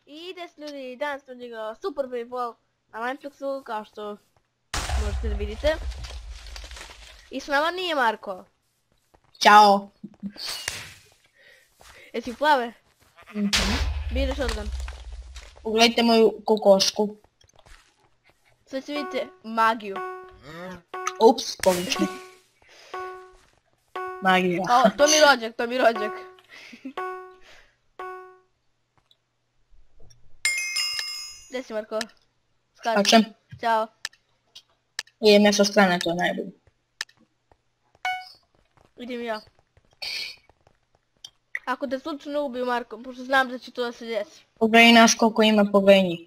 I 10 ljudi, danas sam odigrao Super Paintball na Minepluxu, kao što možete da vidite. I s nama nije Marko. Ćao. Jesi plave? Biraš shotgun. Pogledajte moju kokošku. Sad će vidite magiju. Ups, pogrešno. Magija. O, to mi rođak. Gdje si Marko? Skačem. Ćao. Idem ja sa strane, to je najbolje. Idem ja. Ako te slučajno ubiju Marko, pošto znam da će to da se desi. Pogledaj nas koliko ima, pogledaj njih.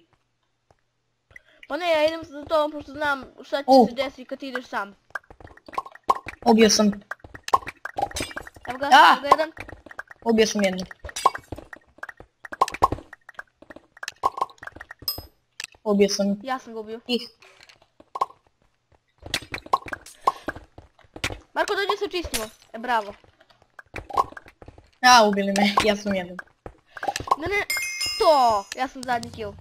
Pa ne, ja idem za to pošto znam šta će se desiti kad ideš sam. Ubio sam. Evo ga, Ah! evo ga jedan. Ubio sam jednu. Ubio sam Ja sam ga ubio. ih. Marko, dođi se čistimo. Bravo. A, ubili me, ja sam jedan. Ne, to! Ja sam zadnji kill.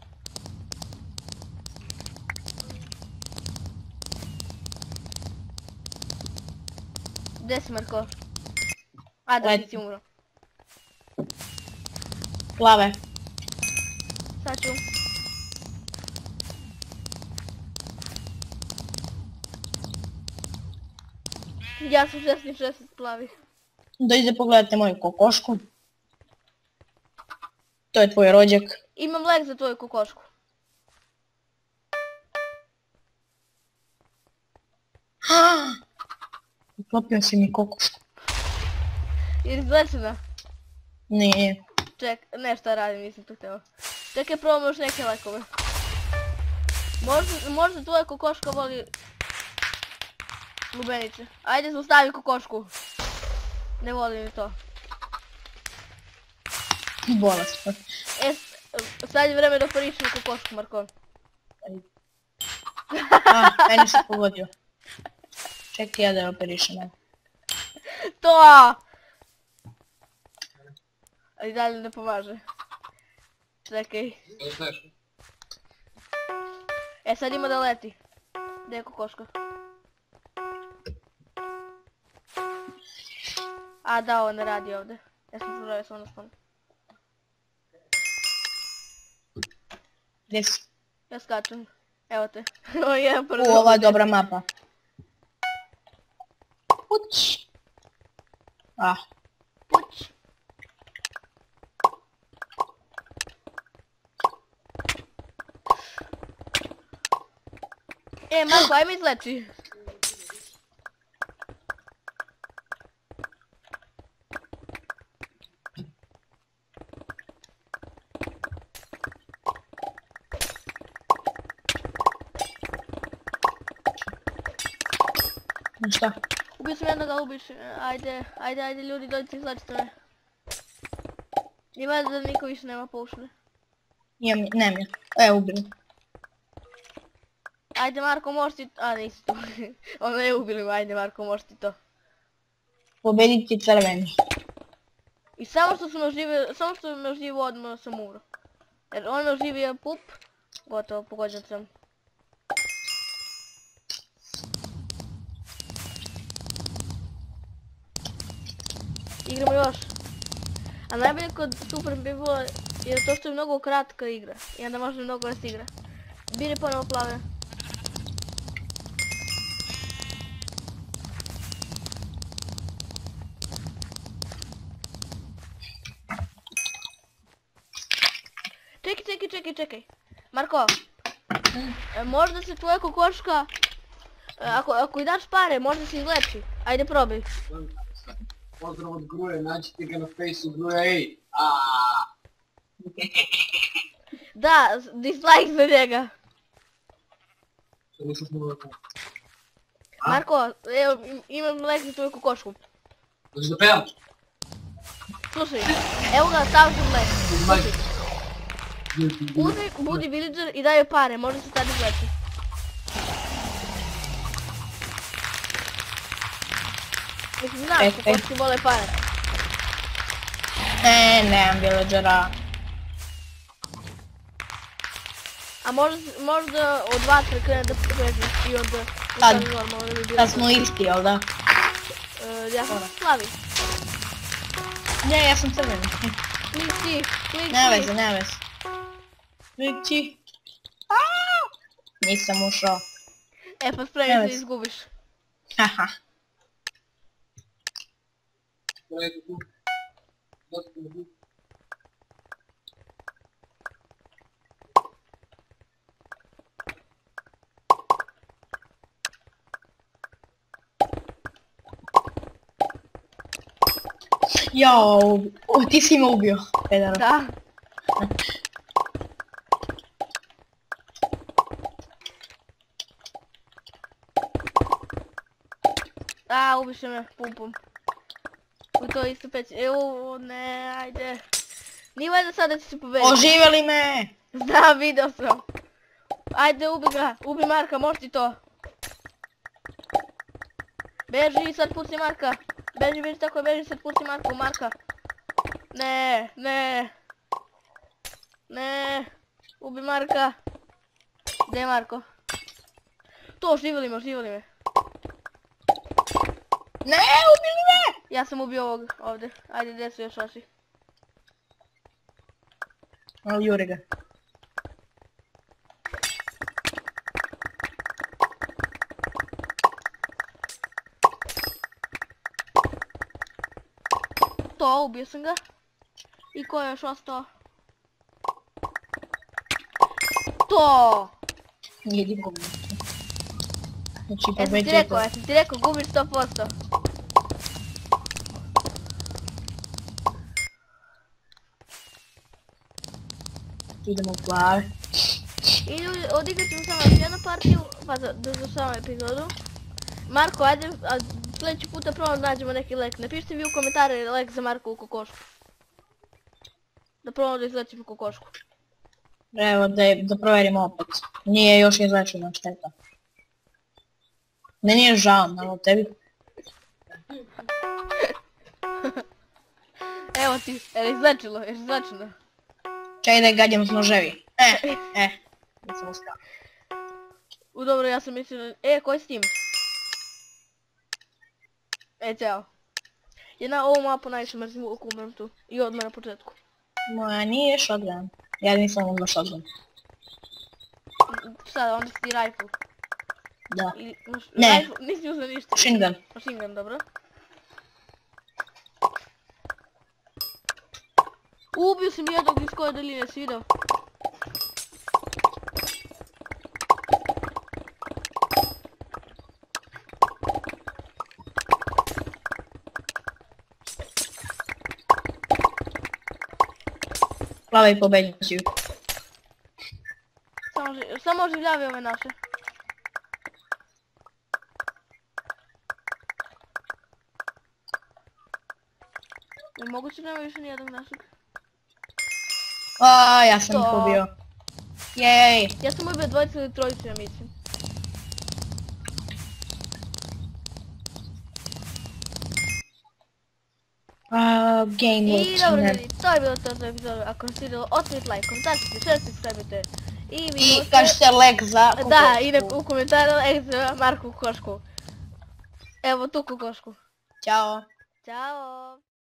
Gdje si Marko? A da, ti si umro. Plave. Sad ću. Ja sam 16 plavi. Dođite pogledajte moju kokošku. To je tvoj rođak. Imam leg za tvoju kokošku. Uklopio si mi kokošku. Jer izlečena. Nije. Ček, nešto radim, nisam to htjela. Čekaj, probamo još neke lekove. Možda tvoja kokoška voli lubenice. Ajde, zaustavi kokošku. Ne volim ni to. Bolest. Sad je vreme da operišem kokošku, Marko. A, meni se pogodio. Čekaj ja da operišem. To! Ali dalje ne pomaže. Čekaj. Sad ima da leti. Gdje je kokoška? A da, ovo ne radi ovdje. Ja sam zaboravio samo na sponu. Gdje si? Ja skačem. Evo te. Ovo je jedan prvi. Ova je dobra mapa. Puć. Ah. Puć. Marko, aj me izleči. Šta? Ubio sam jednoga, ubiš. Ajde ljudi, dođite izlečite me. I valjda da niko više nema poušne. Nemam je. Ubili. Ajde Marko, možeš ti... A, nisi tu. Ono je ubili me, ajde Marko, možeš ti to. Pobediti crveni. I samo što me oživio odmah sam umro. Jer on me oživio pup. Gotovo, pogođen sam. Igramo još. A najbolje kod Super Paintballa je to što je mnogo kratka igra. I onda može mnogo da se igra. Biri ponovo plave. Čekaj. Marko. Možda se tvoja kokoška... Ako i daš pare, možda se izleči. Ajde probaj. Pozdrav od Gruje, nađite ga na Faceu Gruja ej. Da, dislike za njega. Što nisam smogla tako. Marko, evo, imam leg za tvoju kokošku. Dođi da pevam. Slušaj, evo ga, stavim sam leg. Izmajte. Uzmi, budi villager i daj joj pare, možda se tad izleči. Mislim, znam, kokoški vole pare. Nemam villagera. A možda od vatre krene da pređeš i od... Sad. normalno da bi bilo. Sad smo isti, jel da? Ja sam plavi. Ne, ja sam crveni. Klikci. Ne veze, ne veze. Klikci. Nisam ušao. E pa spremi Ne se veze. izgubiš. Haha. Gledajte tu. Dosta tu. Jao, ti si me ubio, pedaro. Da. Ubiše me pumpom. U to isto peć. Evo, ne, ajde. Nije valjda sad da će se pobediti. Oživjeli me! Znam, vidio sam. Ajde, ubi ga. Ubi Marka, možeš ti to. Beži, sad puci Marka. Beži, tako beži, sad puci Marka. Ne. Ne. Ubi Marka. Gdje je Marko? To, oživjeli me. Ne, ubili me! Ja sam ubio ovog ovdje. Ajde, gdje su još vaši? Jure ga. To, ubio sam ga. I ko je još ostao? To! Jedi gubi. Znači, Ja sam ti rekao, gubiš 100%. Idemo u plave. I ljudi, odigrat ćemo samo još jednu partiju, pa da završavamo epizodu. Marko, ajde, a sljedeći puta probamo da nađemo neki lek. Napišite vi u komentare lek za Marko u kokošku. Da probamo da izlečimo kokošku. Evo, da provjerimo opet. Nije još izlečena šteta. Ne, nije žao, malo tebi. Evo ti, izlečilo. Čekaj da je gađam s noževi. Nisam uspio. Dobro, ja sam mislio... ko je s tim? Ćao. Jedna ovu mapu najviše mrzim uvijek umrem tu. I odmah na početku. Moja nije shotgun. Ja nisam uzmao shotgun. Sada, onda si ti rifle. Da. Ne. Nisi uzeo ništa. Machine gun. Dobro. Ubio sam jednog iz koje daline, si vidio? Plavaj pobednici. Samo oživljavi ove naše. Je moguće nema više nijednog našeg? Ja sam ih ubio. Jej! Ja sam ubio dvojicu ili trojicu, ja mislim. Game mode. I dobro ljudi, to je bilo to za epizodu. Ako vam se vidjelo, ostavite like, kontaktite, share, subscribe-ite. I kažete lek za kokošku. Da, i u komentaru lek za Marku kokošku. Evo tu kokošku. Ćao. Ćao.